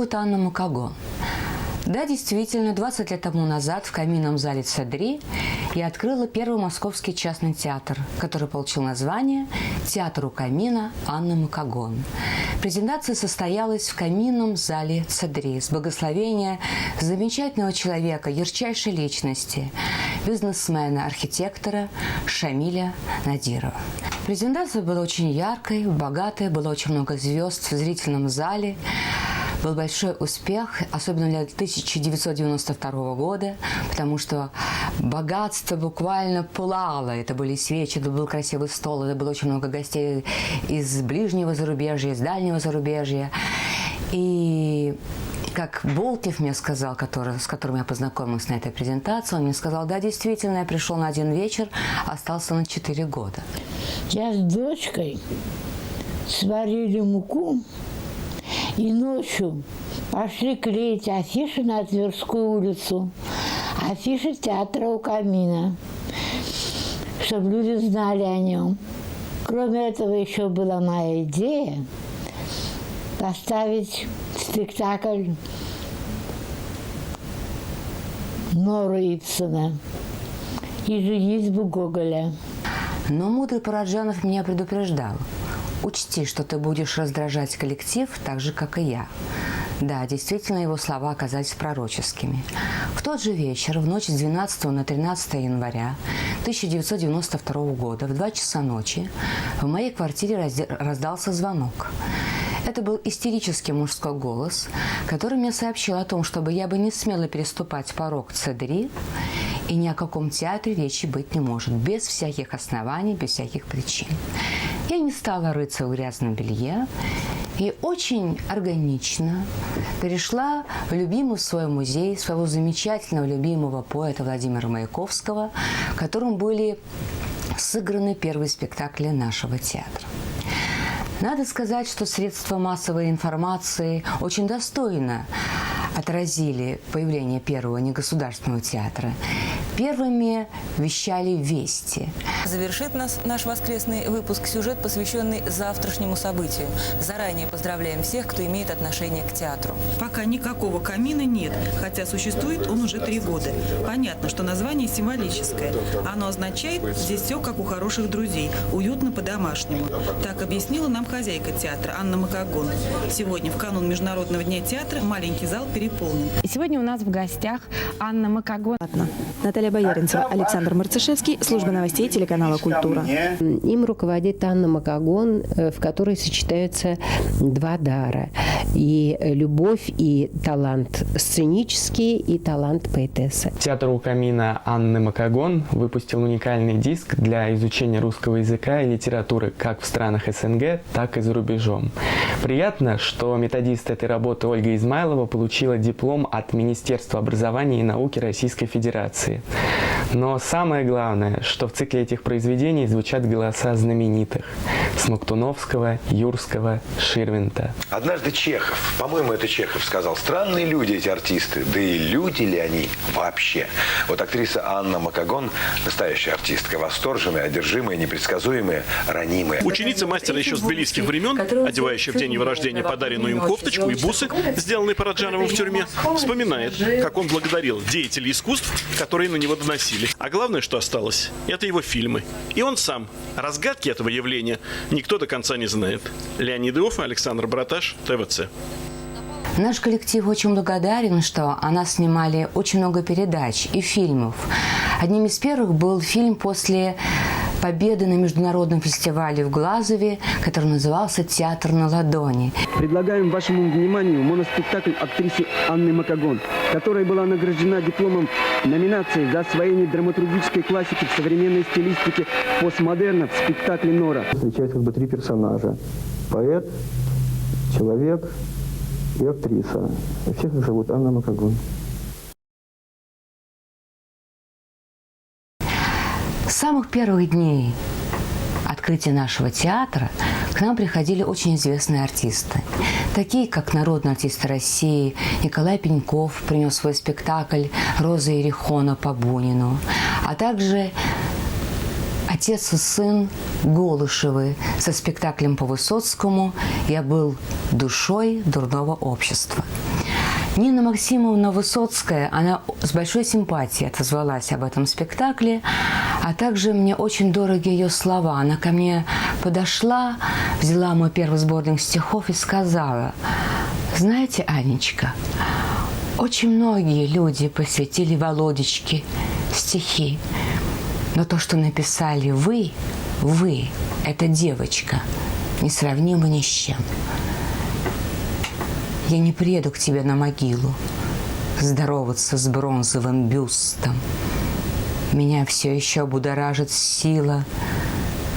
зовут Анна Макагон. Да, действительно, 20 лет тому назад в каминном зале ЦДРИ я открыла первый московский частный театр, который получил название «Театр у камина Анны Макагон». Презентация состоялась в каминном зале ЦДРИ с благословения замечательного человека, ярчайшей личности, бизнесмена, архитектора Шамиля Надирова. Презентация была очень яркой, богатой, было очень много звезд в зрительном зале. Был большой успех, особенно для 1992 года, потому что богатство буквально пылало. Это были свечи, это был красивый стол, это было очень много гостей из ближнего зарубежья, из дальнего зарубежья. И как Болтев мне сказал, с которым я познакомилась на этой презентации, он мне сказал: да, действительно, я пришел на один вечер, остался на 4 года. Я с дочкой сварили муку и ночью пошли клеить афиши на Тверскую улицу, афиши театра у камина, чтобы люди знали о нем. Кроме этого, еще была моя идея поставить спектакль Норы Ибсена и «Женитьбу Гоголя». Но мудрый Параджанов меня предупреждал: учти, что ты будешь раздражать коллектив так же, как и я. Да, действительно, его слова оказались пророческими. В тот же вечер, в ночь с 12 на 13 января 1992 года, в 2 часа ночи, в моей квартире раздался звонок. Это был истерический мужской голос, который мне сообщил о том, чтобы я бы не смела переступать порог ЦДРИ, и ни о каком театре речи быть не может, без всяких оснований, без всяких причин. Я не стала рыться в грязном белье и очень органично перешла в любимый свой музей своего замечательного любимого поэта Владимира Маяковского, в котором были сыграны первые спектакли нашего театра. Надо сказать, что средства массовой информации очень достойно отразили появление первого негосударственного театра. Первыми вещали «Вести». Завершит наш воскресный выпуск сюжет, посвященный завтрашнему событию. Заранее поздравляем всех, кто имеет отношение к театру. Пока никакого камина нет, хотя существует он уже 3 года. Понятно, что название символическое. Оно означает «здесь все как у хороших друзей, уютно по-домашнему». Так объяснила нам хозяйка театра Анна Макагон. Сегодня, в канун Международного дня театра, маленький зал переполнен. Сегодня у нас в гостях Анна Макагон. Наталья Бояринцева, Александр Марцишевский, служба новостей телеканала «Культура». Им руководит Анна Макагон, в которой сочетаются 2 дара. И любовь, и талант сценический, и талант поэтессы. Театр у камина Анны Макагон выпустил уникальный диск для изучения русского языка и литературы как в странах СНГ, так и за рубежом. Приятно, что методист этой работы Ольга Измайлова получила диплом от Министерства образования и науки Российской Федерации. Но самое главное, что в цикле этих произведений звучат голоса знаменитых – Смоктуновского, Юрского, Ширвинта. Однажды Чехов, по-моему, это Чехов сказал: странные люди эти артисты, да и люди ли они вообще? Вот актриса Анна Макагон – настоящая артистка, восторженная, одержимая, непредсказуемая, ранимая. Ученица мастера еще с тбилисских времен, одевающая в день его рождения подаренную им кофточку и бусы, сделанные Параджановым в тюрьме, вспоминает, как он благодарил деятелей искусств, которые на него доносили. А главное, что осталось, это его фильмы. И он сам. Разгадки этого явления никто до конца не знает. Леонид Иофф, Александр Браташ, ТВЦ. Наш коллектив очень благодарен, что о нас снимали очень много передач и фильмов. Одним из первых был фильм после победы на международном фестивале в Глазове, который назывался «Театр на ладони». Предлагаем вашему вниманию моноспектакль актрисы Анны Макагон, которая была награждена дипломом номинации за освоение драматургической классики в современной стилистике постмодерна в спектакле «Нора». Встречаются как бы 3 персонажа: поэт, человек и актриса. И всех их зовут Анна Макагон. С самых первых дней открытия нашего театра к нам приходили очень известные артисты, такие как народный артист России Николай Пеньков принес свой спектакль «Роза Иерихона» по Бунину, а также отец и сын Голышевы со спектаклем по Высоцкому «Я был душой дурного общества». Нина Максимовна Высоцкая, она с большой симпатией отозвалась об этом спектакле, а также мне очень дороги ее слова. Она ко мне подошла, взяла мой первый сборник стихов и сказала: знаете, Анечка, очень многие люди посвятили Володечке стихи, но то, что написали вы, эта девочка, несравнимо ни с чем. Я не приеду к тебе на могилу здороваться с бронзовым бюстом. Меня все еще будоражит сила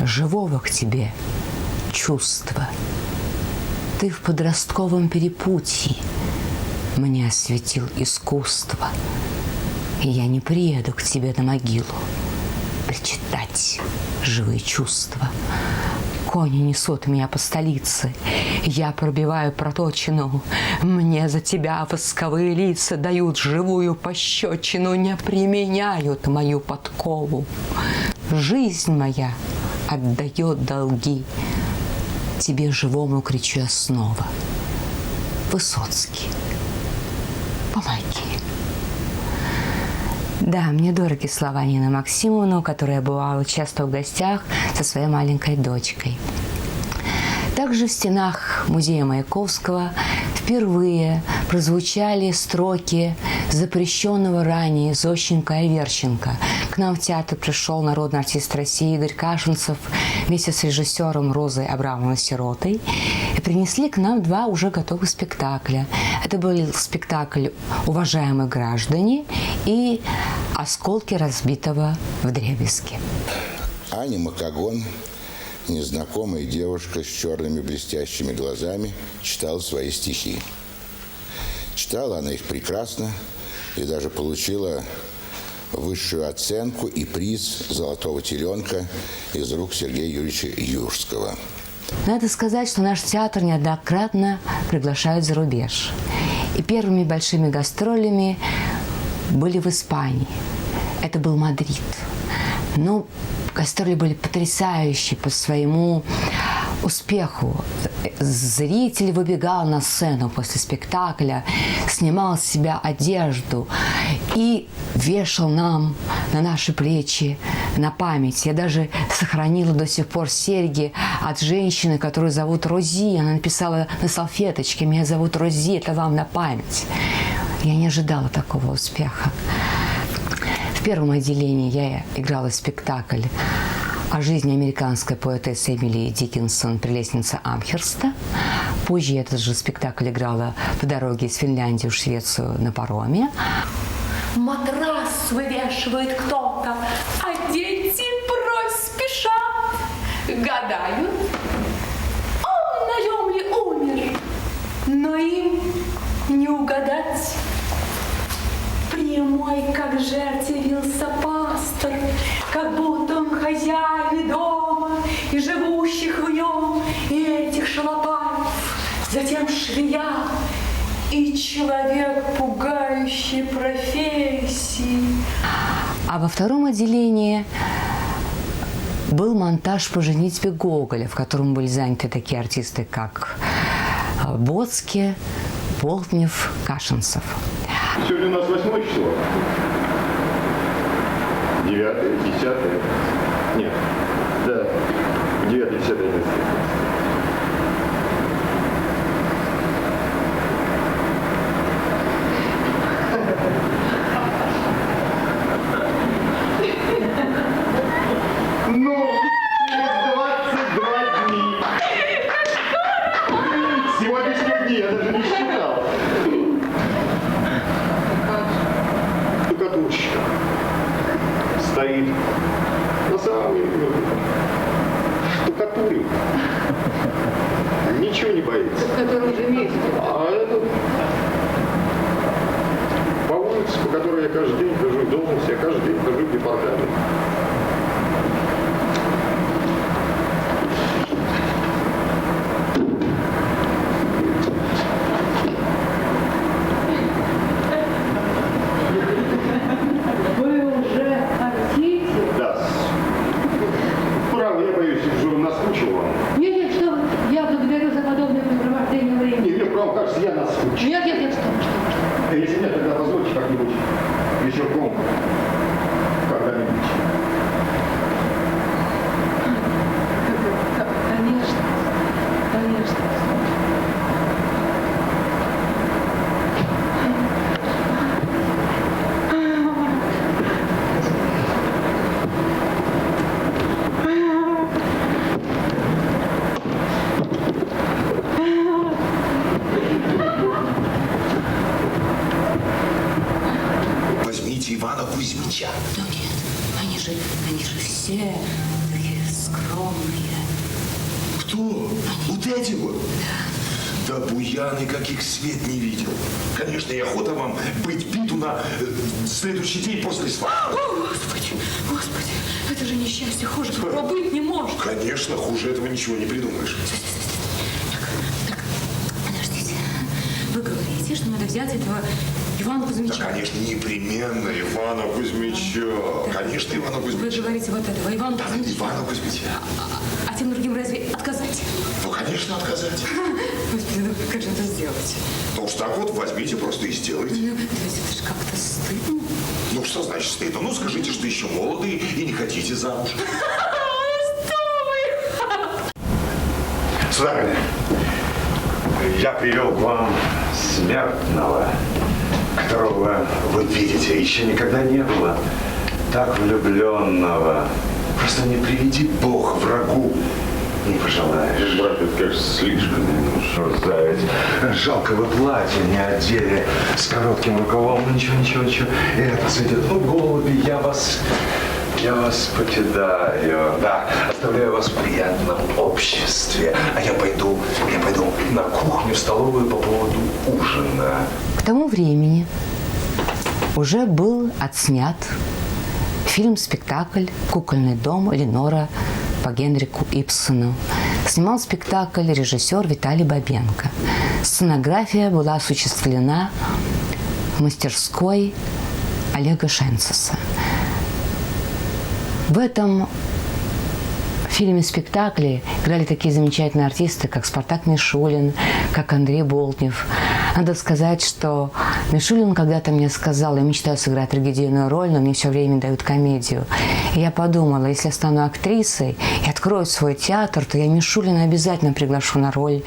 живого к тебе чувства. Ты в подростковом перепутье мне осветил искусство, и я не приеду к тебе на могилу причитать живые чувства. Кони несут меня по столице, я пробиваю проточину. Мне за тебя восковые лица дают живую пощечину, не применяют мою подкову. Жизнь моя отдает долги. Тебе живому кричу я снова: Высоцкий, помоги. Да, мне дороги слова Нины Максимовны, у которой я бывала часто в гостях со своей маленькой дочкой. Также в стенах музея Маяковского впервые прозвучали строки запрещенного ранее Зощенко и Аверченко. К нам в театр пришел народный артист России Игорь Кашинцев вместе с режиссером Розой Абрамовной Сиротой и принесли к нам два уже готовых спектакля. Это был спектакль «Уважаемые граждане» и «Осколки разбитого вдребезги». Аня Макагон, незнакомая девушка с черными блестящими глазами, читала свои стихи. Читала она их прекрасно и даже получила высшую оценку и приз «Золотого теленка» из рук Сергея Юрьевича Юрского. Надо сказать, что наш театр неоднократно приглашают за рубеж. И первыми большими гастролями были в Испании. Это был Мадрид. Но гастроли были потрясающие по своему успеху. Зритель выбегал на сцену после спектакля, снимал с себя одежду и вешал нам на наши плечи на память. Я даже сохранила до сих пор серьги от женщины, которую зовут Рози. Она написала на салфеточке: «Меня зовут Рози, это вам на память». Я не ожидала такого успеха. В первом отделении я играла спектакль о жизни американской поэтессы Эмилии Диккенсон «Прелестница Амхерста». Позже этот же спектакль играла по дороге из Финляндии в Швецию на пароме. Матрас вывешивает кто-то, а дети прочь спешат. Гадают, он наем ли умер, но им не угадать. Прямой, как жертв, явился пастор, как будто он хозяин дома и живущих в нем, и этих шалопаев, затем швея и человек пугающей профессии. А во втором отделении был монтаж по женитьбе Гоголя, в котором были заняты такие артисты, как Боцкий, Болтнев, Кашинцев. Сегодня у нас 8 число. 9, 10. Нет. Да. 9, 10, 11. Ну, через 22 дни. Сегодняшних дней я даже не считал. Штукатурщик стоит на самом деле штукатурит. Ничего не боится. Который уже месяц. А этот по улице, по которой я каждый день хожу в должность, я каждый день хожу в департамент. Я благодарю за подобное препровождение времени. Нет, мне кажется, я наскучил. Нет, стоп. еще ком когда-нибудь? Конечно, конечно. Возьмите Ивана Кузьмича. Да нет, они же все такие скромные. Кто? Вот эти вот? Да буяны, каких свет не видел. Конечно, и охота вам быть биту на следующий день после свадьбы. О, Господи, Господи, это же несчастье, хуже такого быть не может. Конечно, хуже этого ничего не придумаешь. Так, подождите. Вы говорите, что надо взять этого Ивана Кузьмича? Да, конечно, непременно Ивана Кузьмича. Конечно, Ивана Кузьмича. Вы говорите вот этого Ивана Кузьмича. Ивана Кузьмича. А тем другим разве отказать? Ну, конечно, отказать. Господи, ну как же это сделать? Ну уж так вот возьмите просто и сделайте. Ну, это же как-то стыдно. Ну, что значит стыдно? Ну, скажите, что еще молодые и не хотите замуж. Сударыня, я привел к вам смертного, которого вы видите, еще никогда не было так влюбленного. Просто не приведи Бог врагу, не пожелаешь. Брат, это, конечно, слишком. Ну, что за ведь жалкого платья не одели с коротким рукавом. Ну, ничего. И это сойдет. Ну, голуби, я вас покидаю. Да, оставляю вас в приятном обществе. А я пойду на кухню, в столовую по поводу ужина. К тому времени уже был отснят фильм-спектакль «Кукольный дом» Ленора по Генрику Ибсену. Снимал спектакль режиссер Виталий Бабенко. Сценография была осуществлена в мастерской Олега Шенцеса. В этом фильме-спектакле играли такие замечательные артисты, как Спартак Мишулин, как Андрей Болтнев. Надо сказать, что Мишулин когда-то мне сказал: я мечтаю сыграть трагедийную роль, но мне все время дают комедию. И я подумала, если я стану актрисой и открою свой театр, то я Мишулина обязательно приглашу на роль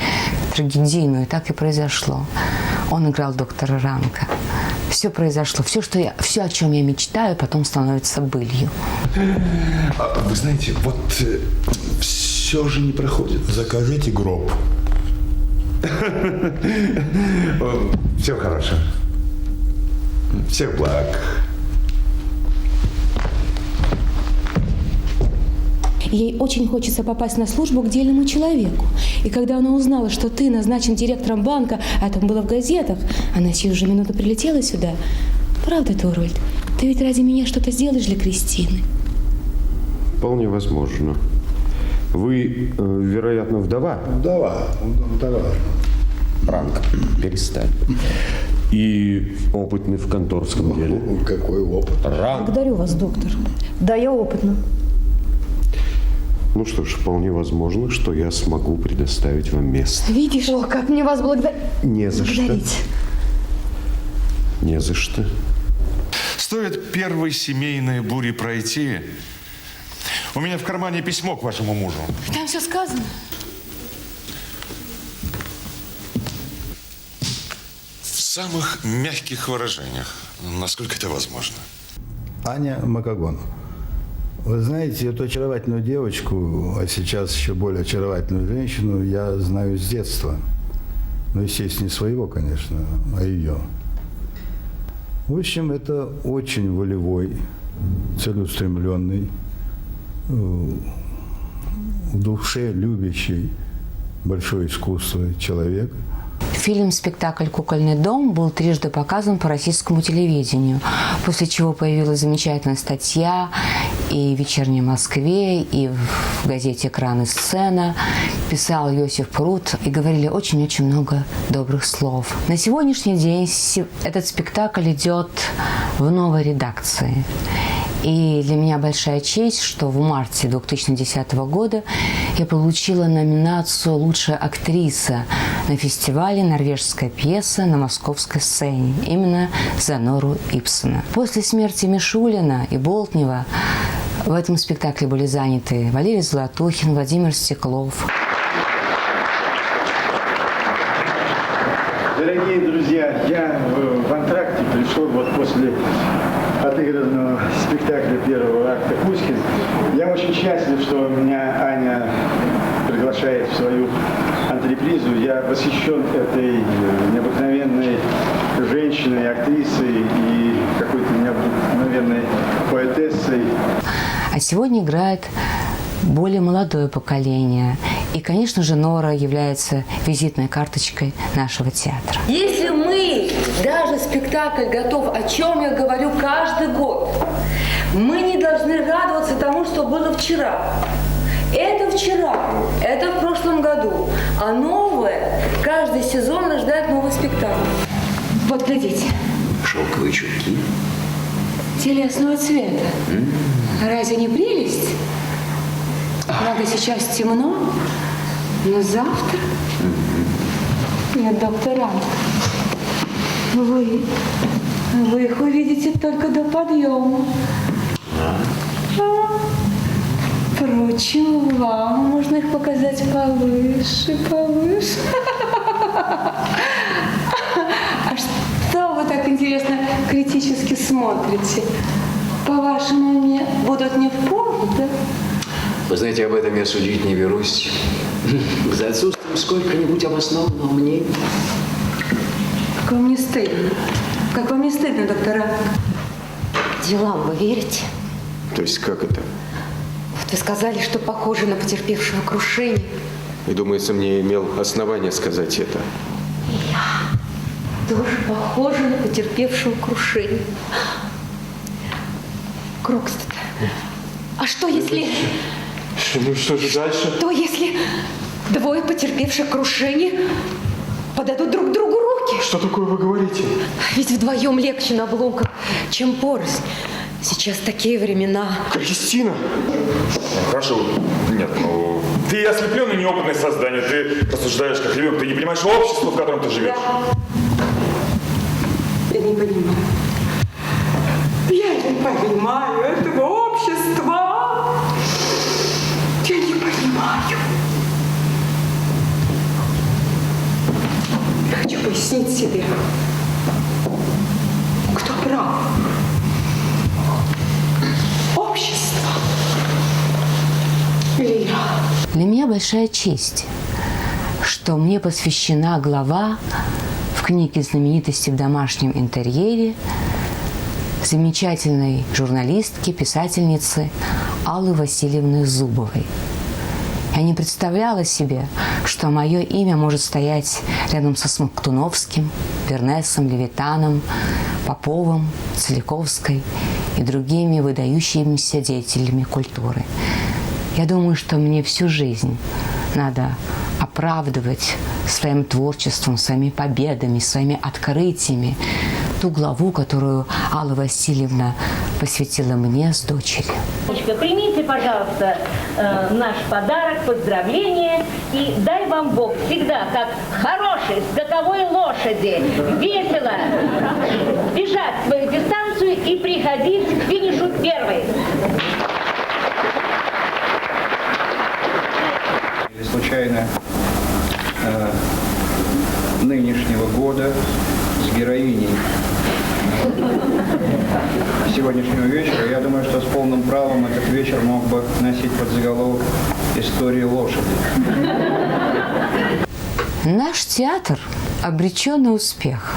трагедийную. И так и произошло. Он играл доктора Ранка. Все произошло. Все, о чем я мечтаю, потом становится былью. Вы знаете, вот все же не проходит. Закажите гроб. Всего хорошего. Всех благ. Ей очень хочется попасть на службу к дельному человеку. И когда она узнала, что ты назначен директором банка, а это было в газетах, она сию же минуту прилетела сюда. Правда, Торвальд, ты ведь ради меня что-то сделаешь для Кристины? Вполне возможно. Вы, вероятно, вдова? Вдова. Ранг. Перестань. И опытный в конторском деле. Какой опыт? Ранг. Благодарю вас, доктор. Да, я опытна. Ну что ж, вполне возможно, что я смогу предоставить вам место. Видишь, как мне вас благодарить. Не за что. Не за что. Стоит первой семейной бури пройти. У меня в кармане письмо к вашему мужу. Там все сказано. В самых мягких выражениях, насколько это возможно. Аня Макагон. Вы знаете, эту очаровательную девочку, а сейчас еще более очаровательную женщину, я знаю с детства. Ну, естественно, не своего, конечно, а ее. В общем, это очень волевой, целеустремленный, в душе любящий большое искусство человек. Фильм-спектакль «Кукольный дом» был трижды показан по российскому телевидению, после чего появилась замечательная статья и в «Вечерней Москве», и в газете «Экран и сцена». Писал Иосиф Прут, и говорили очень-очень много добрых слов. На сегодняшний день этот спектакль идет в новой редакции. И для меня большая честь, что в марте 2010 года я получила номинацию «Лучшая актриса» на фестивале «Норвежская пьеса» на московской сцене, именно за Нору Ипсона. После смерти Мишулина и Болтнева в этом спектакле были заняты Валерий Золотухин, Владимир Стеклов. Дорогие друзья, я в антракте пришел вот после отыгранного спектакля первого акта «Кузькин». Я очень счастлив, что меня Аня приглашает в свою антрепризу. Я восхищен этой необыкновенной женщиной, актрисой и какой-то необыкновенной поэтессой. А сегодня играет более молодое поколение. И, конечно же, Нора является визитной карточкой нашего театра. Если мы, даже спектакль готов, о чем я говорю каждый год, мы не должны радоваться тому, что было вчера. Это вчера, это в прошлом году. А новое, каждый сезон рождает новый спектакль. Вот, глядите. Шелковые чулки. Телесного цвета. Разве не прелесть? Правда, сейчас темно, но завтра... Нет, докторант, вы их увидите только до подъема. Впрочем, вам можно их показать повыше, повыше. А что вы так интересно критически смотрите? По-вашему, мне будут не в пору, да? Вы знаете, об этом я судить не берусь. За отсутствием сколько-нибудь обоснованного мнения. Как вам не стыдно? Как вам не стыдно, доктора? Делам вы верите? То есть как это? Вот вы сказали, что похоже на потерпевшего крушение. И, думается, мне имел основание сказать это. Я тоже похожа на потерпевшего крушение. Крокстед. А что если... Ну что же дальше? Что если двое потерпевших крушение подадут друг другу руки? Что такое вы говорите? Ведь вдвоем легче на обломках, чем порознь. Сейчас такие времена. Кристина! Хорошо. Нет, ну... Ты ослепленное неопытное создание. Ты рассуждаешь как ребенок. Ты не понимаешь общество, в котором ты живешь. Я не понимаю. Я не понимаю этого общества. Я не понимаю. Я хочу пояснить себе, кто прав. Общество или я? Для меня большая честь, что мне посвящена глава в книге знаменитости в домашнем интерьере замечательной журналистки, писательницы Аллы Васильевны Зубовой. Я не представляла себе, что мое имя может стоять рядом со Смоктуновским, Бернесом, Левитаном, Поповым, Целиковской и другими выдающимися деятелями культуры. Я думаю, что мне всю жизнь надо оправдывать своим творчеством, своими победами, своими открытиями ту главу, которую Алла Васильевна посвятила мне с дочерью. Примите, пожалуйста, наш подарок, поздравление, и дай вам Бог всегда, как хорошей скаковой лошади, весело бежать свою дистанцию и приходить к финишу первой. Случайно нынешнего года с героиней сегодняшнего вечера, я думаю, что с полным правом этот вечер мог бы носить подзаголовок «История лошади». Наш театр обречен на успех.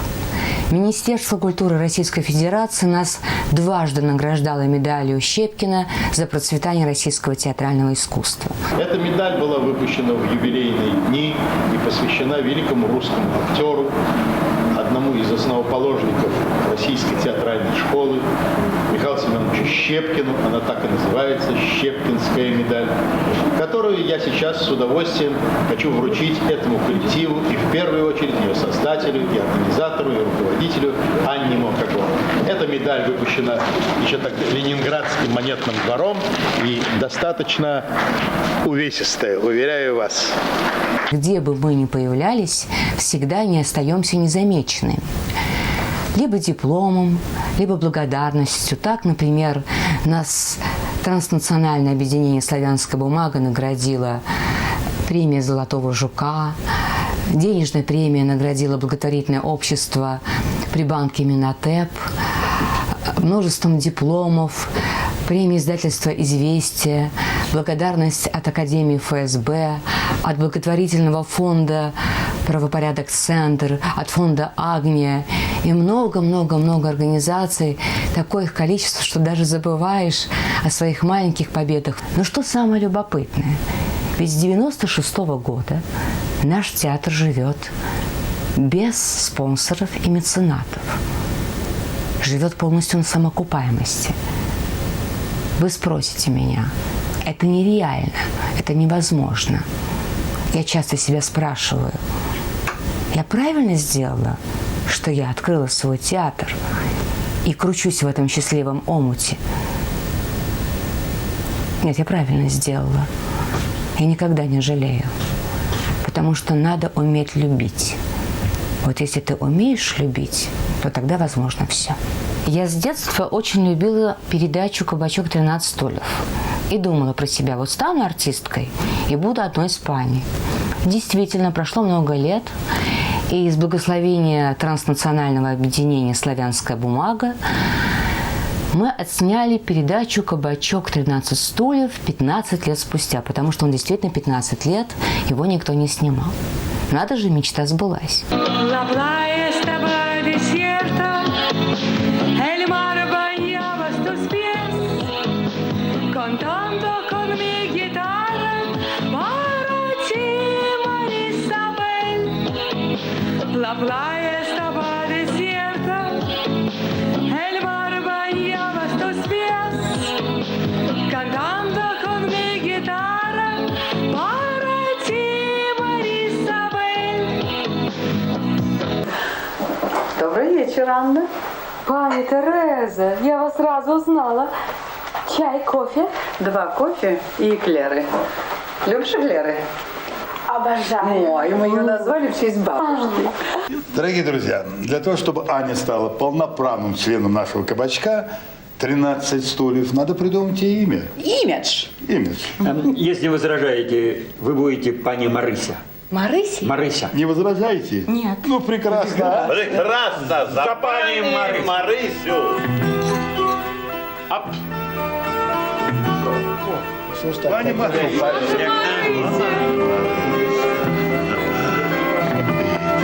Министерство культуры Российской Федерации нас дважды награждало медалью Щепкина за процветание российского театрального искусства. Эта медаль была выпущена в юбилейные дни и посвящена великому русскому актеру, одному из основоположников российской театральной школы, Михаилу Семеновичу Щепкину. Она так и называется, Щепкинская медаль, которую я сейчас с удовольствием хочу вручить этому коллективу и в первую очередь ее создателю, и организатору, и руководителю Анне Макагон. Эта медаль выпущена еще так Ленинградским монетным двором и достаточно увесистая, уверяю вас. Где бы мы ни появлялись, всегда не остаемся незамеченными. Либо дипломом, либо благодарностью. Так, например, нас транснациональное объединение «Славянская бумага» наградило премией «Золотого жука», денежная премия наградила благотворительное общество при банке Минотеп, множеством дипломов, премия издательства «Известия», благодарность от Академии ФСБ, от благотворительного фонда «Правопорядок Центр», от фонда «Агния» и много-много-много организаций. Такое их количество, что даже забываешь о своих маленьких победах. Но что самое любопытное? Ведь с 1996 года наш театр живет без спонсоров и меценатов. Живет полностью на самоокупаемости. Вы спросите меня, это нереально, это невозможно. Я часто себя спрашиваю, я правильно сделала, что я открыла свой театр и кручусь в этом счастливом омуте? Нет, я правильно сделала. Я никогда не жалею, потому что надо уметь любить. Вот если ты умеешь любить, то тогда возможно все. Я с детства очень любила передачу «Кабачок 13 стульев». И думала про себя, вот стану артисткой и буду одной из пани. Действительно, прошло много лет, и с благословения транснационального объединения «Славянская бумага» мы отсняли передачу «Кабачок 13 стульев» 15 лет спустя, потому что он действительно 15 лет, его никто не снимал. Надо же, мечта сбылась. Добрый вечер, Анна. Пани Тереза, я вас сразу узнала. Чай, кофе? 2 кофе и эклеры. Любишь эклеры? Обожаю. Ой, мы ее назвали в честь бабушки. Дорогие друзья, для того, чтобы Аня стала полноправным членом нашего кабачка, 13 стульев, надо придумать ей имя. Имидж. Имидж. Если возражаете, вы будете пани Марыся. Марыся? Марыся. Не возражаете? Нет. Ну, прекрасно. Прекрасно. За пани Марысю. Пани Марыся.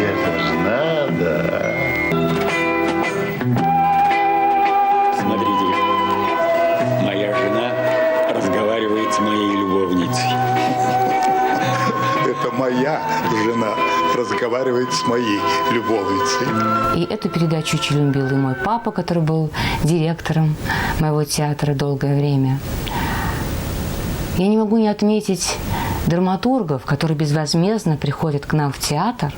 Это ж надо. Смотрите, моя жена разговаривает с моей любовницей. Это моя жена разговаривает с моей любовницей. И эту передачу очень любил и мой папа, который был директором моего театра долгое время. Я не могу не отметить драматургов, которые безвозмездно приходят к нам в театр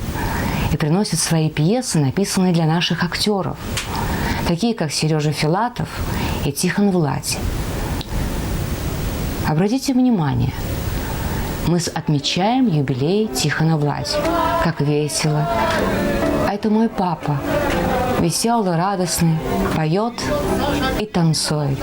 и приносят свои пьесы, написанные для наших актеров, такие как Сережа Филатов и Тихон Влади. Обратите внимание, мы отмечаем юбилей Тихона Влади. Как весело. А это мой папа. Веселый, радостный, поет и танцует.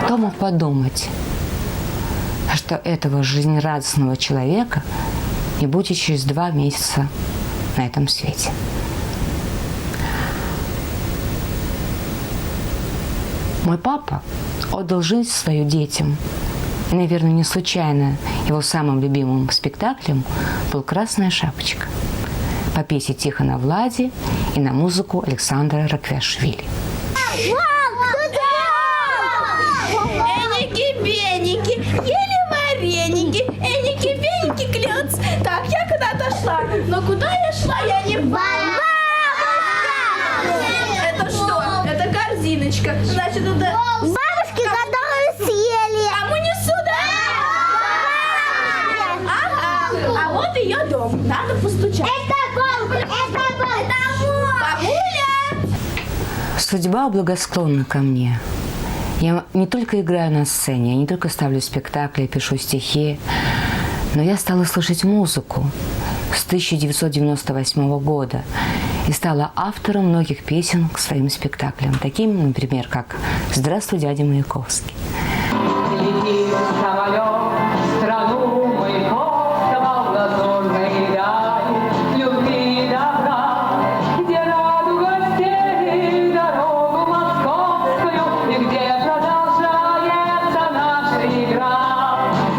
Кто мог подумать, что этого жизнерадостного человека не будет через 2 месяца на этом свете? Мой папа отдал жизнь свою детям. И, наверное, не случайно его самым любимым спектаклем был «Красная шапочка». по пьесе Тихона Влади и на музыку Александра Раквиашвили. Эники-беники, ели вареники, эники-беники, клёц. Так, я куда-то шла, но куда я шла, я не поняла. Это что? Это корзиночка. Значит, это... Бабушки, которые съели. А мы не сюда. Ага, а вот ее дом. Надо постучать. Это бабушка, это бабуля. Судьба благосклонна ко мне. Я не только играю на сцене, я не только ставлю спектакли, пишу стихи, но я стала слышать музыку с 1998 года и стала автором многих песен к своим спектаклям, таким, например, как «Здравствуй, дядя Маяковский». Летит самолет в страну Маяковского, в лазурной дали любви и добра, где радуга стелит дорогу московскую, и где продолжается наша игра.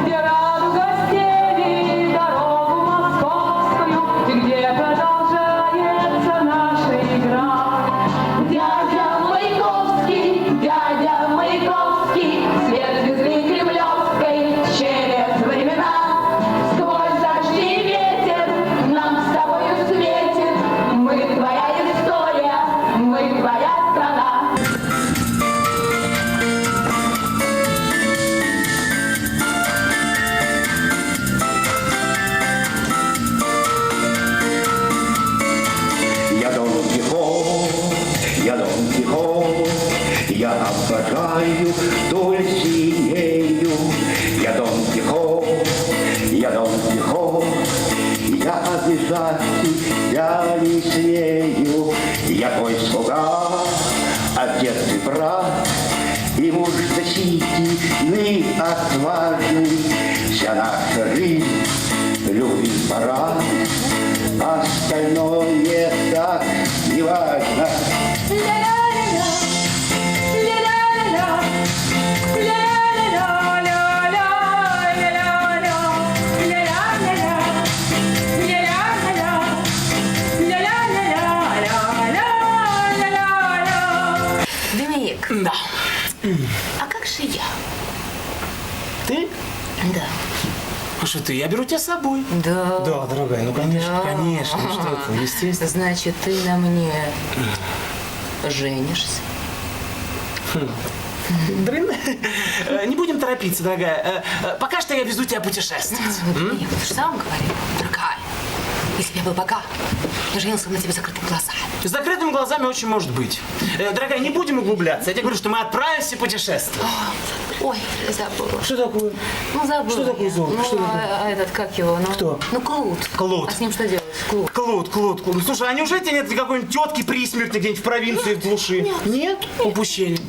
Где радуга стелит дорогу московскую, и где продолжается наша игра. Дядя Маяковский, свет звезды кремлевской через времена, сквозь дожди и ветер нам с тобою светит. Мы твоя история, мы твоя страна. Я Дон Кихот, я Дон Кихот, я обожаю Дульсинею. Я Дон Кихот, я Дон Кихот, я обижать тебя не смею. Я твой слуга, отец и брат, и муж защитный, отважный. Вся наша жизнь — любви парад, остальное так не важно. Доминик. Да. А как же я? Ты? Да. А что ты? Я беру тебя с собой. Да. Да, дорогая, ну конечно, Да. конечно, что ты, естественно. Значит, ты на мне женишься? Блин, не будем торопиться, дорогая. Пока что я везу тебя путешествовать. Доминик, ты же сам говорил, дорогая, если бы я был богат, я женился бы на тебе с закрытыми глазами. С закрытыми глазами очень может быть. Дорогая, не будем углубляться. Я тебе говорю, что мы отправимся путешествовать. Ой, забыла. Что такое? Ну, забыла. Что такое, золото? Ну, Что такое? а этот, как его? Ну, Кто? Ну, Клуд. Клуд. А с ним что делать? Клуд. Клуд. Слушай, а неужели тебе нет какой-нибудь тетки при смерти где-нибудь в провинции, в глуши? Нет? Упущение.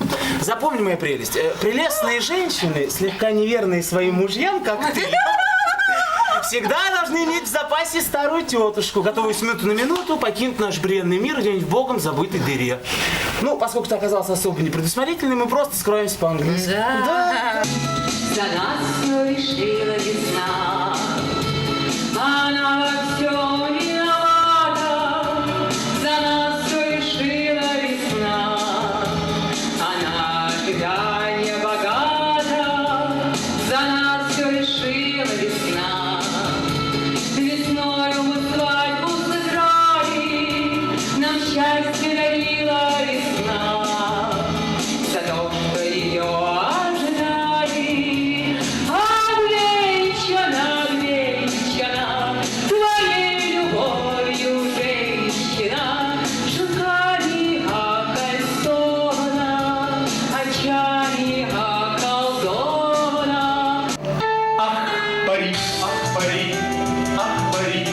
Запомни, моя прелесть. Прелестные женщины, слегка неверные своим мужьям, как ты, всегда должны иметь в запасе старую тетушку, готовую с минуты на минуту покинуть наш бренный мир где-нибудь в богом забытой дыре. Ну, поскольку ты оказался особо непредусмотрительный, мы просто скроемся по-английски. Да. За нас все решила весна, она во всем виновата. За нас все решила весна, она ожидание богата. За нас все решила весна, весною мы свадьбу сыграли, нам счастье дарила весна. За то, что ее ожидали, отвечена, твоей любовью, женщина, шагами окольцована, очами околдована. Ах, Париж, ах, Париж, ах, Париж,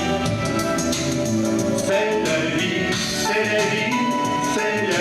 c'est la vie, c'est la vie, c'est la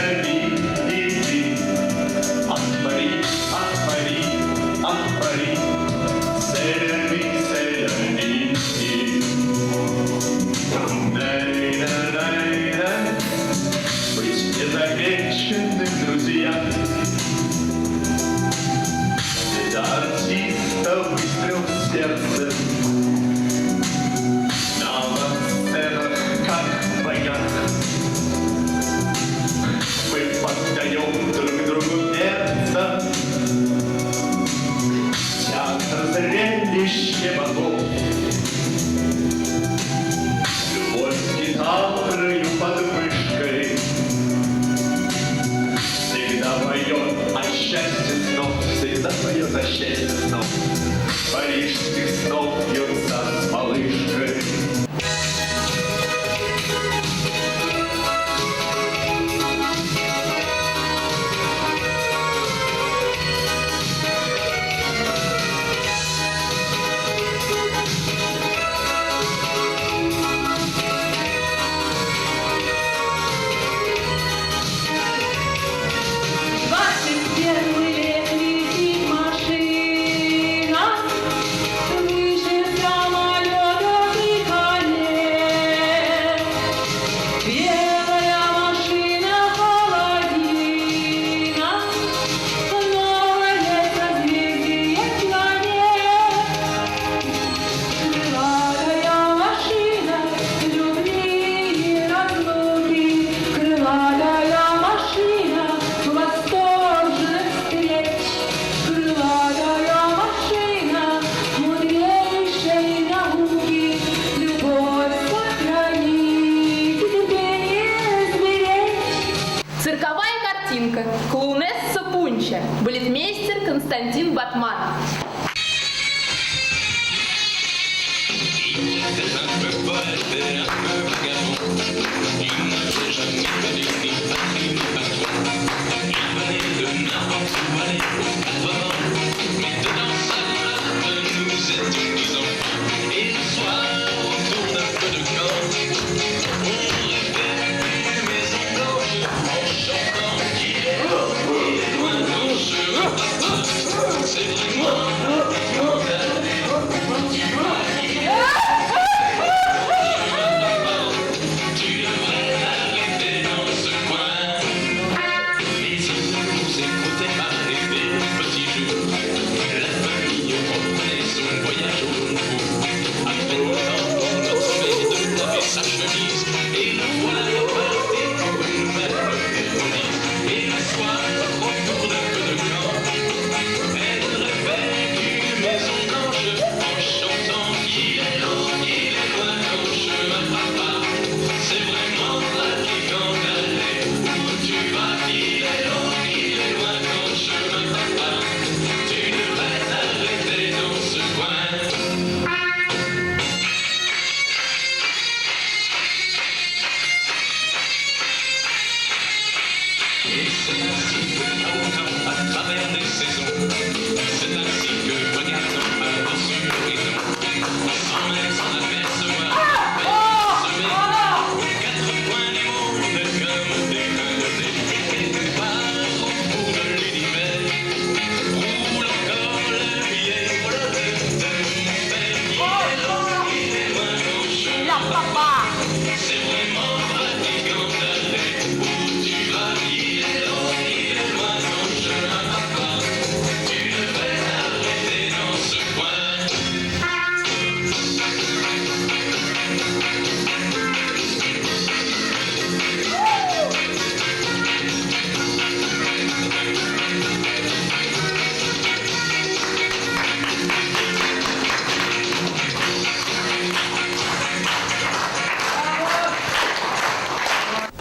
Цирковая картинка. Клоунесса Пунча. Балетмейстер Константин Батман.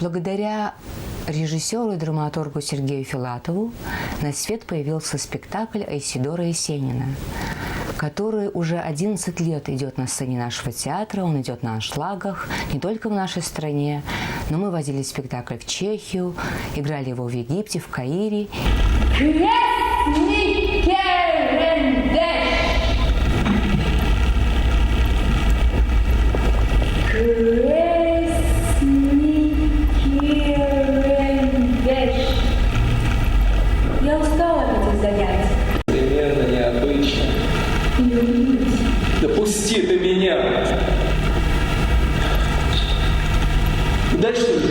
Благодаря режиссеру и драматургу Сергею Филатову на свет появился спектакль Айсидора Есенина, который уже 11 лет идет на сцене нашего театра. Он идет на аншлагах не только в нашей стране, но мы возили спектакль в Чехию, играли его в Египте, в Каире. Я устала от этих занятий. Примерно необычно. Да пусти ты меня! Дай что ли?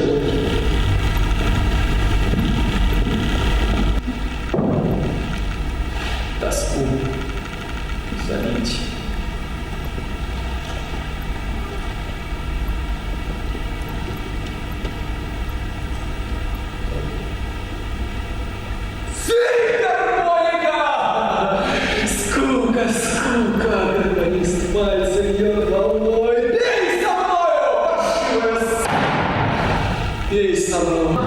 Тоску залить. Скука, гармонист пальцем бьет волной. Пей со мною, паршивая. Пей со мной.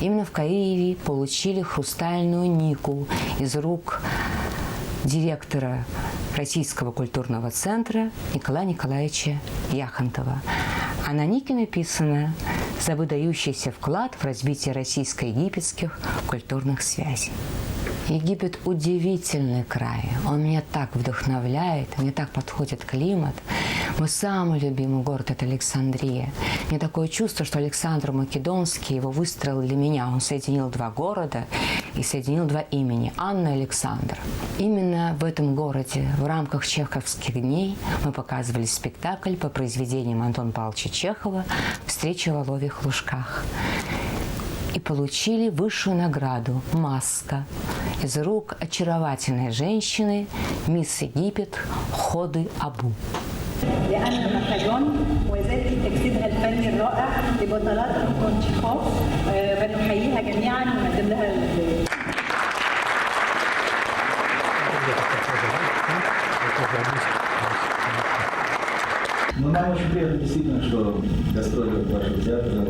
Именно в Каире получили хрустальную Нику из рук директора Российского культурного центра Николая Николаевича Яхонтова. А на Нике написано «За выдающийся вклад в развитие российско-египетских культурных связей». Египет – удивительный край. Он меня так вдохновляет, мне так подходит климат. Мой самый любимый город – это Александрия. Мне такое чувство, что Александр Македонский его выстроил для меня. Он соединил два города и соединил два имени – Анна и Александр. Именно в этом городе в рамках чеховских дней мы показывали спектакль по произведениям Антона Павловича Чехова «Встреча в оловьих лужках». И получили высшую награду – «Маска» из рук очаровательной женщины мисс Египет Ходы Абу. لأن مكاجون وذلك تجسيدها الفني الرائع لبطلات أنطون تشيخوف بنحييها جميعا ونقدم لها Ну, нам очень приятно действительно, что гастроли вашего театра,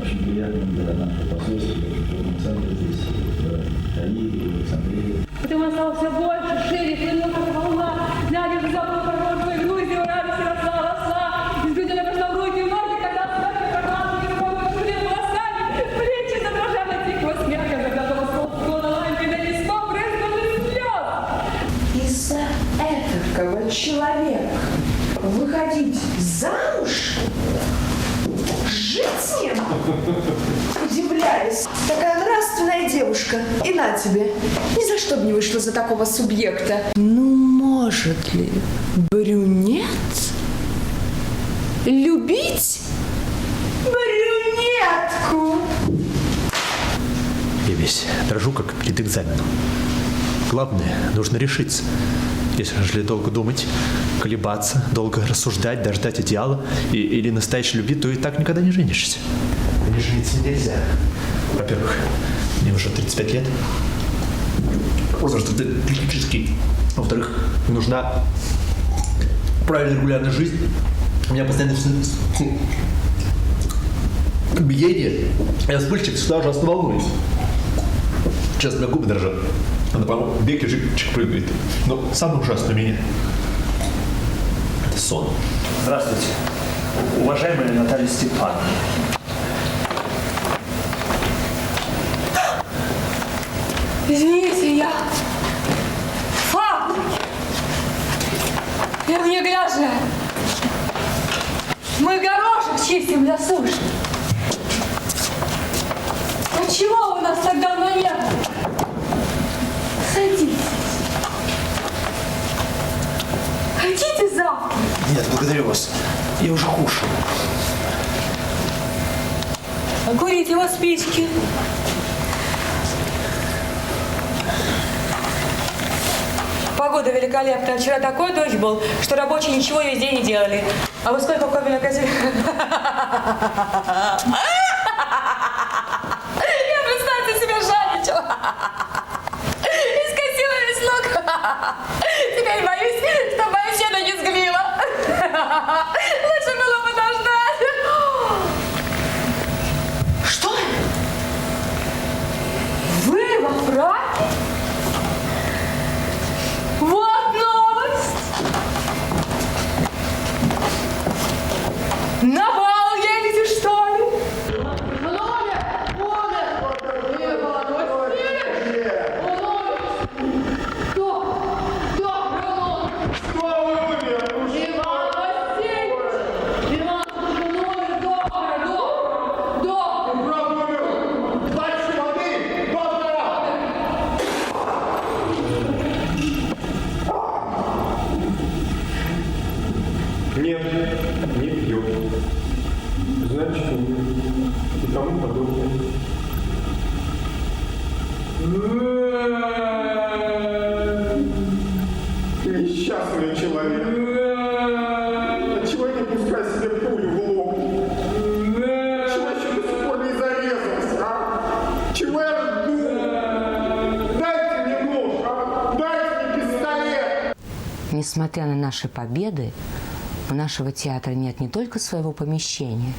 очень приятно для нашего посольства, в центре здесь, в Каире, в Александрии. Потом осталось все больше, шире, хлынула волна, глядя в запах пророчную Грузию, радость росла. Изгрудила пошла в руки, в ноги, когда смерть прошла, и рукой шумел волосами, плечи задрожали от тихого смеха, загадала стол на лампе, да не стоп, брызнули слез. Из-за этого человека выходить замуж? Жить с ним? Удивляюсь. Такая нравственная девушка. И на тебе. Ни за что бы не вышла за такого субъекта. Ну, может ли брюнет любить брюнетку? Я весь дрожу, как перед экзаменом. Главное, нужно решиться. Если долго думать, колебаться, долго рассуждать, дождать идеала или настоящей любви, то и так никогда не женишься. Не жениться нельзя. Во-первых, мне уже 35 лет. Возраст критический. Во-вторых, мне нужна правильная регулярная жизнь. У меня постоянно биение. Я вспыльчив, всегда ужасно волнуюсь. Сейчас у меня губы дрожат. Она, по-моему, в веке чик прыгает. Но самое ужасное у меня – это сон. Здравствуйте, уважаемая Наталья Степановна. Извините, я фабрик. Я не грязная. Мы горошек чистим для суши. А чего у нас тогда на нет? Садитесь. Хотите завтра? Нет, благодарю вас. Я уже кушаю. А курите его спички. Погода великолепная. Вчера такой дождь был, что рабочие ничего весь день не делали. А вы сколько кофе накосили? Я, представьте себе, жадничала. И скосила весь лук. Теперь боюсь, что моя щена не сгнила. Лучше было подождать. Что? Вы во фраке? Вот новость! На бал едете, что ли? Нет, не пьет. Значит, нет. И тому подобное. Несчастный человек. Отчего не пускай себе пулю в лоб? Чего еще до сих пор не зарезался, а? Чего я жду? Дайте мне нож, а? Дайте мне пистолет! Несмотря на наши победы, у нашего театра нет не только своего помещения,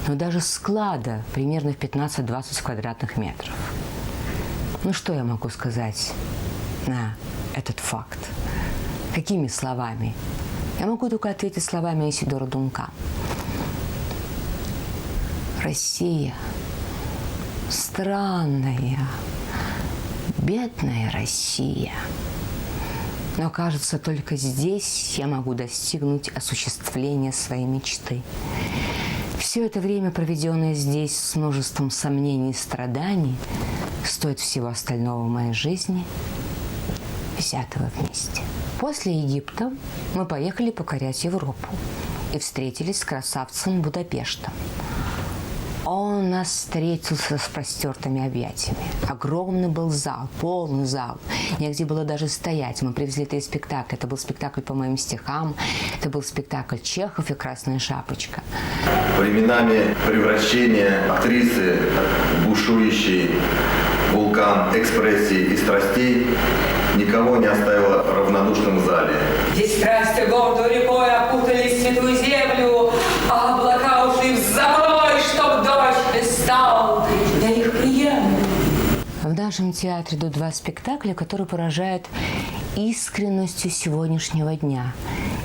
но даже склада примерно в 15-20 квадратных метров. Ну что я могу сказать на этот факт? Какими словами? Я могу только ответить словами Исидора Дункана. Россия, странная, бедная Россия. Но, кажется, только здесь я могу достигнуть осуществления своей мечты. Все это время, проведенное здесь с множеством сомнений и страданий, стоит всего остального в моей жизни, взятого вместе. После Египта мы поехали покорять Европу и встретились с красавцем Будапештом. Он нас встретился с простертыми объятиями. Огромный был зал, полный зал. Негде было даже стоять. Мы привезли 3 спектакля. Это был спектакль по моим стихам, это был спектакль «Чехов» и «Красная шапочка». Временами превращение актрисы в бушующий вулкан экспрессий и страстей никого не оставило равнодушным в зале. Здесь страсти гордой рекой окутали святую землю, а облака ушли в забой, чтоб дождь не стал. Я их приемлю. В нашем театре идут 2 спектакля, которые поражают искренностью сегодняшнего дня,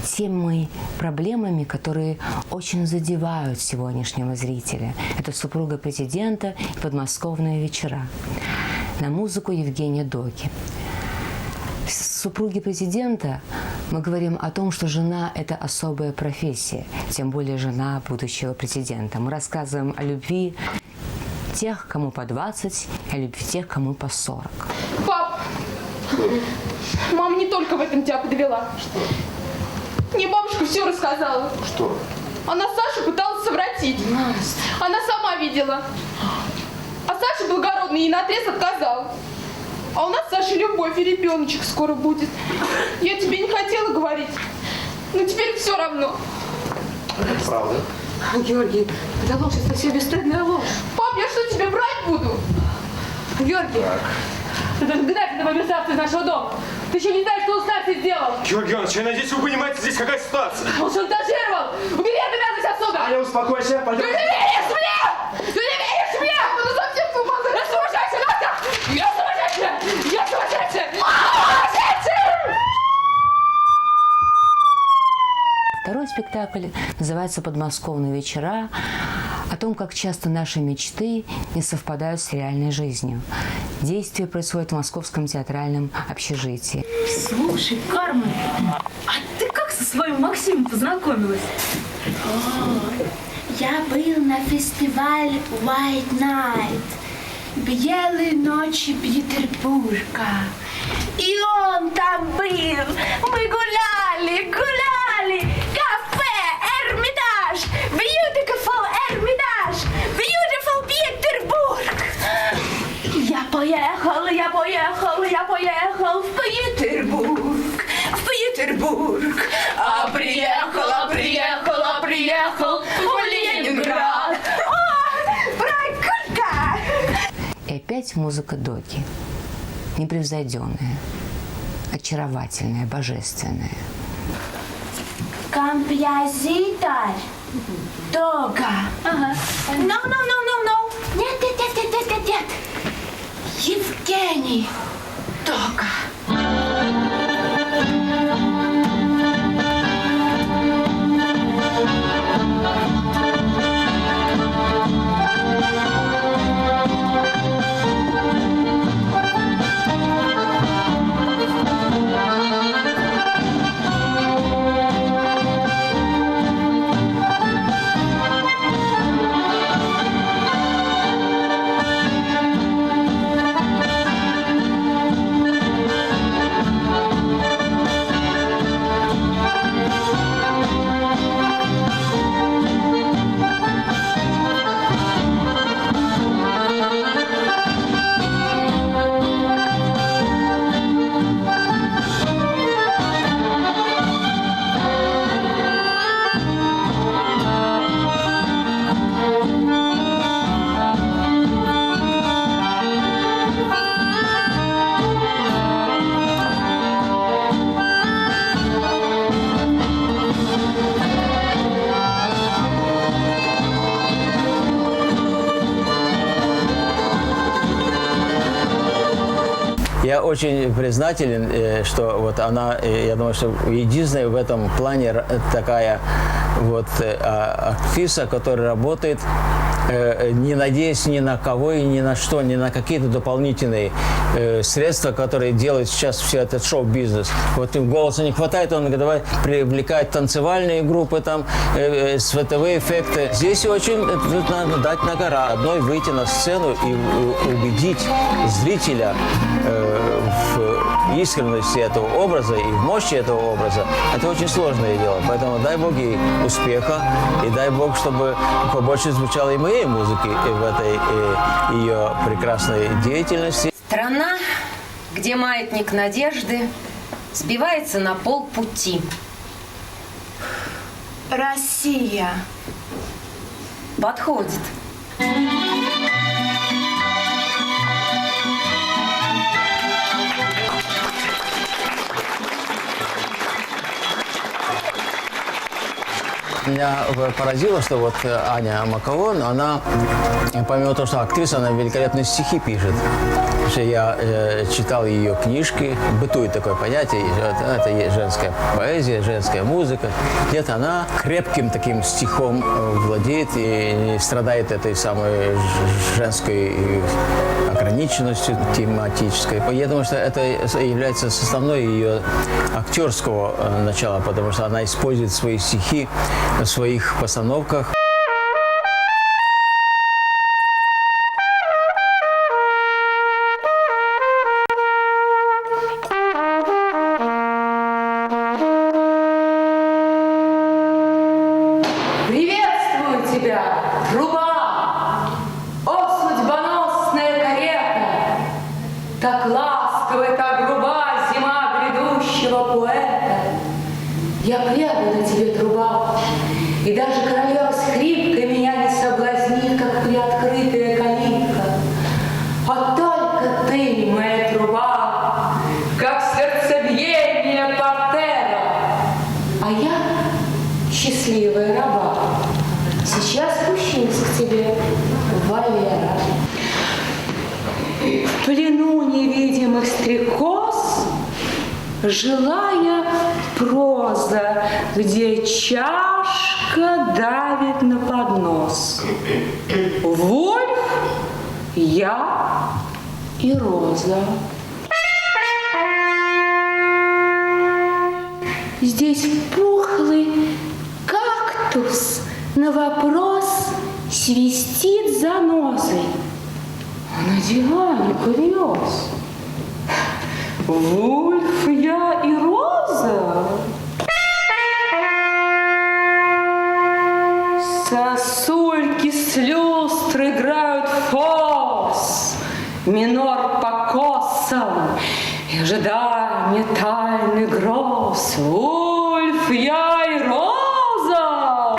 темой, проблемами, которые очень задевают сегодняшнего зрителя. Это «Супруга президента» и «Подмосковные вечера». На музыку Евгения Доки. В «Супруге президента» мы говорим о том, что жена – это особая профессия, тем более жена будущего президента. Мы рассказываем о любви тех, кому по 20, и о любви тех, кому по 40. Пап, мама не только в этом тебя подвела. Что? Мне бабушка все рассказала. Что? Она Сашу пыталась совратить. Она сама видела. А Саша благородный ей наотрез отказал. А у нас, Саша, любовь и ребеночек скоро будет. Я тебе не хотела говорить, но теперь все равно. Это правда? Георгий, это ложь, это все бесстыдная ложь. Пап, я что, тебе брать буду? Георгий, ты должен гнать этого мерзавца из нашего дома. Ты еще не знаешь, что он с нами сделал. Георгий Иванович, я надеюсь, вы понимаете, здесь какая ситуация. Он шантажировал. Убери эту мерзость отсюда. Аня, успокойся, пойдем. Ты не веришь мне! Ты не веришь мне! Он совсем с ума сошел! Я сумасшедшая, Настя! Я сумасшедшая! Я сумасшедшая! Сумасшедшая! Второй спектакль называется «Подмосковные вечера», о том, как часто наши мечты не совпадают с реальной жизнью. Действие происходит в московском театральном общежитии. Слушай, Кармен, а ты как со своим Максимом познакомилась? Я был на фестивале White Night, белые ночи Петербурга. И он там был. Мы гуляли. Кафе Эрмитаж. Beautiful Эрмитаж. Beautiful Петербург. Я поехал в Петербург. А приехал в Ленинград. О, приколька! И опять музыка Доки. Непревзойденная, очаровательная, божественная. Композитор Дога. Ага. No. Нет. Евгений Дога. очень признателен, что вот она, я думаю, что единственная в этом плане такая вот актриса, которая работает, не надеясь ни на кого и ни на что, ни на какие-то дополнительные средства, которые делают сейчас все этот шоу-бизнес. Вот им голоса не хватает, он говорит, давай привлекать танцевальные группы, там, световые эффекты. Здесь очень надо дать на гора, одной выйти на сцену и убедить зрителя в искренности этого образа и в мощи этого образа. Это очень сложное дело. Поэтому дай Бог ей успеха и дай Бог, чтобы побольше звучало и моей музыки в этой ее прекрасной деятельности. Страна, где маятник надежды сбивается на полпути. Россия. Подходит. Меня поразило, что вот Аня Макаон, она, помимо того, что актриса, она великолепные стихи пишет. Потому что я читал ее книжки, бытует такое понятие, это есть женская поэзия, женская музыка. Где-то она крепким таким стихом владеет и не страдает этой самой женской ограниченностью тематической. Я думаю, что это является составной ее актерского начала, потому что она использует свои стихи в своих постановках. Приветствую тебя, труба! О, судьбоносная карета! Так ласковая, так груба зима грядущего поэта. Я предана тебе, труба, и даже королева скрипка меня не соблазнит, как приоткрытая калитка. А только ты, моя труба, как сердцебиение портера, а я счастливая раба. Сейчас спущусь к тебе, Валера. В плену невидимых стрекоз жилая проза, где чашка давит на поднос. Вольф, я и Роза. Здесь пухлый кактус на вопрос свистит занозой. А на диване курьез. Вульф, я и Роза. Сосульки с люстр играют фос, минор по косам и ожидание тайны гроз. Вульф, я и Роза.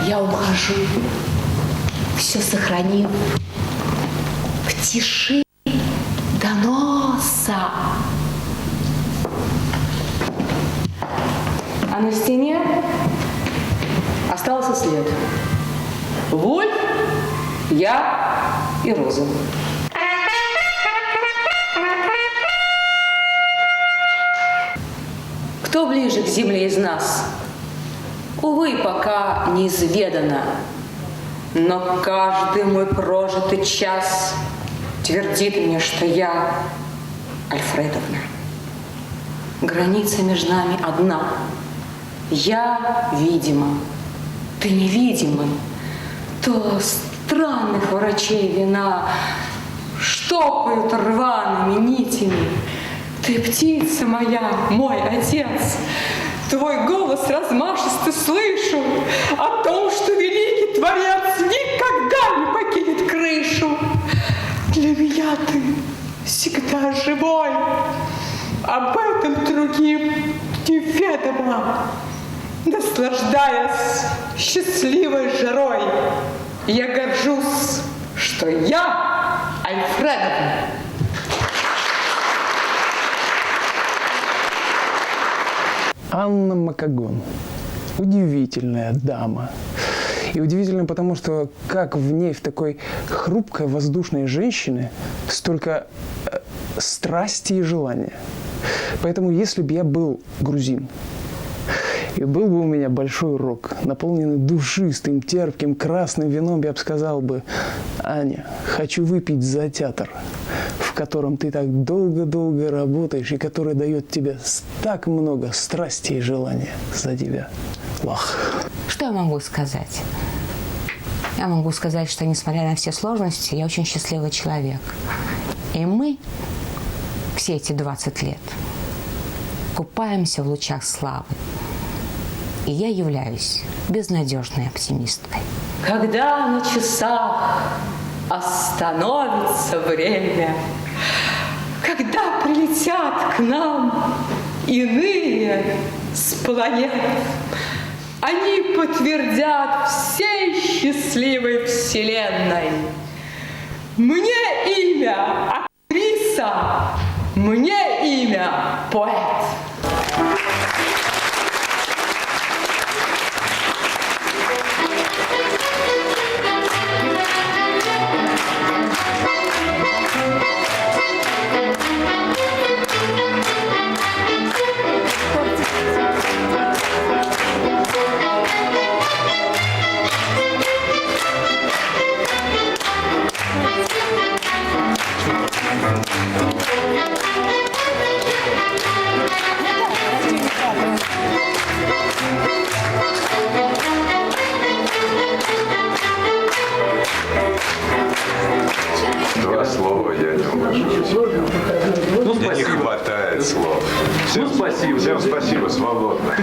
Я ухожу, все сохранив в тиши до носа. А на стене остался след. Вольф, я и Роза. Кто ближе к земле из нас? Увы, пока неизведано. Но каждый мой прожитый час твердит мне, что я Альфредовна. Граница между нами одна. Я видима, ты невидимый. То странных врачей вина штопают рваными нитями. Ты птица моя, мой отец. Твой голос размашистый слышу о том, что великий Творец никогда не покинет крышу. Для меня ты всегда живой. Об этом другим неведомо. Наслаждаясь счастливой жарой, я горжусь, что я Альфредовна. Анна Макагон. Удивительная дама. И удивительно потому, что как в ней, в такой хрупкой воздушной женщине, столько страсти и желания. Поэтому если бы я был грузин, и был бы у меня большой рог, наполненный душистым, терпким, красным вином, я бы сказал бы: Аня, хочу выпить за театр, в котором ты так долго-долго работаешь и который дает тебе так много страсти и желания за тебя. Лах. Что я могу сказать? Я могу сказать, что, несмотря на все сложности, я очень счастливый человек. И мы все эти 20 лет купаемся в лучах славы. И я являюсь безнадежной оптимисткой. Когда на часах остановится время, когда прилетят к нам иные с планет, они подтвердят всей счастливой вселенной: мне имя актриса, мне имя поэт. Два слова я не уложусь. Мне не хватает слов. Всем спасибо, свободно.